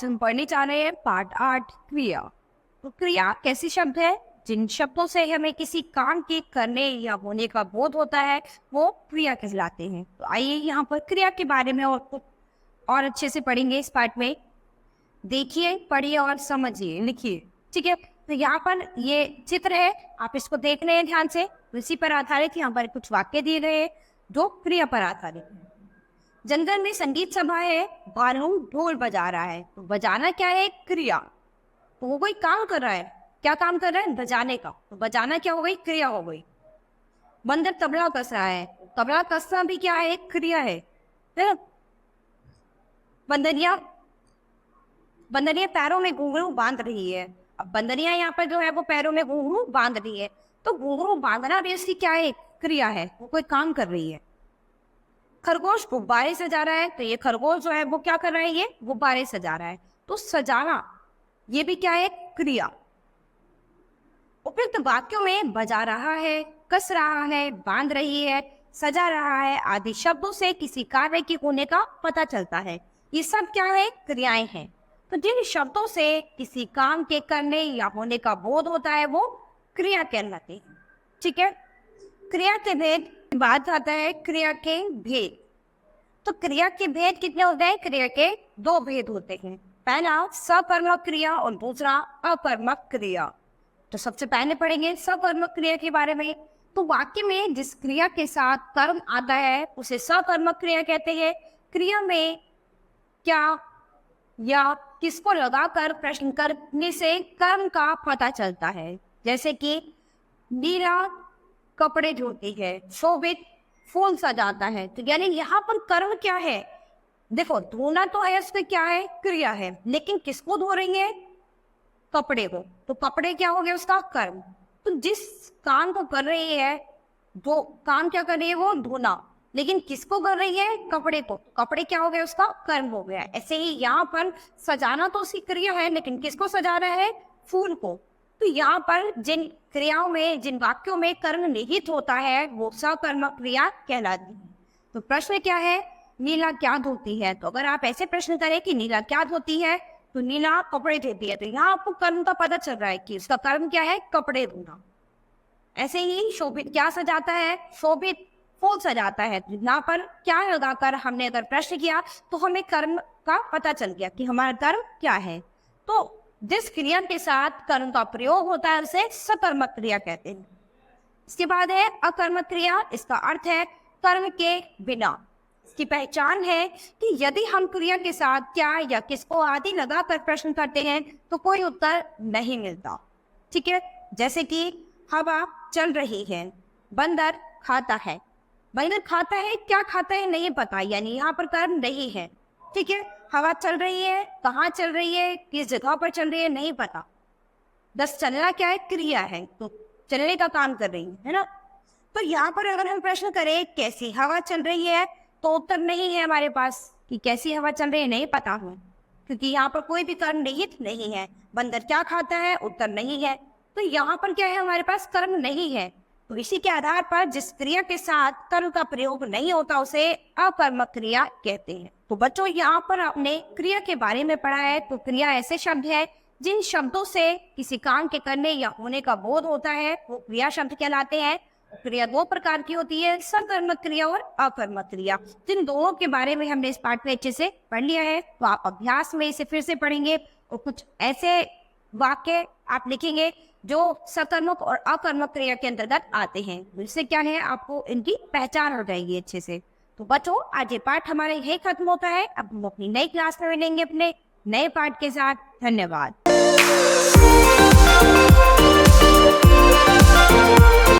आज हम पढ़ने जा रहे हैं पार्ट 8 क्रिया। तो क्रिया कैसे शब्द है जिन शब्दों से हमें किसी काम के करने या होने का बोध होता है वो क्रिया कहलाते हैं। तो आइए यहाँ पर क्रिया के बारे में और अच्छे से पढ़ेंगे इस पार्ट में। देखिए, पढ़िए और समझिए, लिखिए। ठीक है, तो यहाँ पर ये चित्र है, आप इसको देख रहे हैं ध्यान से। इसी पर आधारित यहाँ पर कुछ वाक्य दिए गए हैं जो क्रिया पर आधारित है। जंगल में संगीत सभा है, बारहू ढोल बजा रहा है। तो बजाना क्या है? क्रिया। तो वो कोई काम कर रहा है। क्या काम कर रहा है? बजाने का। तो बजाना क्या हो गई? क्रिया हो गई। बंदर तबला कस रहा है, तबला कसना भी क्या है? एक क्रिया है। बंदरिया पैरों में घुंघरू बांध रही है। अब बंदरिया यहाँ पर जो है वो पैरों में घुंघरू बांध रही है। तो घुंघरू बांधना भी इसकी क्या है? क्रिया है, वो कोई काम कर रही है। खरगोश गुब्बारे सजा रहा है। तो ये खरगोश जो है वो क्या कर रहा है? ये गुब्बारे सजा रहा है। तो सजाना ये भी क्या है? क्रिया। उपयुक्त वाक्यों में बजा रहा है, कस रहा है, बांध रही है, सजा रहा है आदि शब्दों से किसी कार्य के होने का पता चलता है। ये सब क्या है? क्रियाएं हैं। तो जिन शब्दों से किसी काम के करने या होने का बोध होता है वो क्रिया कहलाते हैं। ठीक है, क्रिया के भेद बात आता है क्रिया के भेद। तो क्रिया के भेद कितने होते हैं? क्रिया के दो भेद होते हैं। पहला सकर्मक क्रिया और दूसरा अकर्मक क्रिया। तो सबसे पहले पढ़ेंगे सकर्मक क्रिया के बारे में। तो वाक्य में जिस क्रिया के साथ कर्म आता है उसे सकर्मक क्रिया कहते हैं। क्रिया में क्या या किसको लगाकर प्रश्न करने से कर्म का पता चलता है। जैसे कि मीरा कपड़े धोती है, शोभित फूल सजाता है। तो यानी यहाँ पर कर्म क्या है? देखो, धोना तो है, उसका क्या है? क्रिया है। लेकिन किसको धो रही है? कपड़े को। तो कपड़े क्या हो गया? उसका कर्म। तो जिस काम को कर रही है, जो काम क्या कर रही है? वो धोना। लेकिन किसको कर रही है? कपड़े को। कपड़े क्या हो गया? उसका कर्म हो गया। ऐसे ही यहाँ पर सजाना तो उसकी क्रिया है, लेकिन किसको सजा रहा है? फूल को। तो यहाँ पर जिन क्रियाओं में, जिन वाक्यों में कर्म निहित होता है वो सकर्मक क्रिया कहलाती है। तो प्रश्न क्या है? नीला क्या धोती है? तो अगर आप ऐसे प्रश्न करें कि नीला क्या धोती है, तो नीला कपड़े धोती है। तो यहाँ आपको कर्म का पता चल रहा है कि उसका कर्म क्या है? कपड़े धोना। ऐसे ही शोभित क्या सजाता है? शोभित फूल सजाता है। यहाँ पर क्या लगाकर हमने अगर प्रश्न किया तो हमें कर्म का पता चल गया कि हमारा कर्म क्या है। तो जिस क्रिया के साथ कर्म का प्रयोग होता है उसे सकर्मक क्रिया कहते हैं। इसके बाद है अकर्मक क्रिया। इसका अर्थ है कर्म के बिना। इसकी पहचान है कि यदि हम क्रिया के साथ क्या या किसको आदि लगाकर प्रश्न करते हैं तो कोई उत्तर नहीं मिलता। ठीक है, जैसे कि हवा चल रही है, बंदर खाता है। बंदर खाता है, क्या खाता है नहीं पता, यानी यहाँ पर कर्म नहीं है। ठीक है, हवा चल रही है, कहाँ चल रही है, किस जगह पर चल रही है नहीं पता। बस चलना क्या है? क्रिया है, तो चलने का काम कर रही है ना। तो यहाँ पर अगर हम प्रश्न करें कैसी हवा चल रही है, तो उत्तर नहीं है हमारे पास कि कैसी हवा चल रही है, नहीं पता हूँ, क्योंकि यहाँ पर कोई भी कर्म निहित नहीं है। बंदर क्या खाता है, उत्तर नहीं है। तो यहाँ पर क्या है? हमारे पास कर्म नहीं है। तो इसी के आधार पर जिस क्रिया के साथ कर्म का प्रयोग नहीं होता उसे अकर्मक क्रिया कहते हैं। तो बच्चों, यहाँ पर आपने क्रिया के बारे में पढ़ा है। तो क्रिया ऐसे शब्द है जिन शब्दों से किसी काम के करने या होने का बोध होता है वो क्रिया शब्द कहलाते हैं। क्रिया दो प्रकार की होती है, सकर्मक क्रिया और अकर्मक क्रिया। जिन दोनों के बारे में हमने इस पाठ में अच्छे से पढ़ लिया है। तो आप अभ्यास में इसे फिर से पढ़ेंगे और कुछ ऐसे वाक्य आप लिखेंगे जो सकर्मक और अकर्मक क्रिया के अंतर्गत आते हैं। इससे क्या है? आपको इनकी पहचान हो जाएगी अच्छे से। तो बच्चों, आज ये पाठ हमारे यही खत्म होता है। अब हम अपनी नई क्लास में मिलेंगे अपने नए पाठ के साथ। धन्यवाद।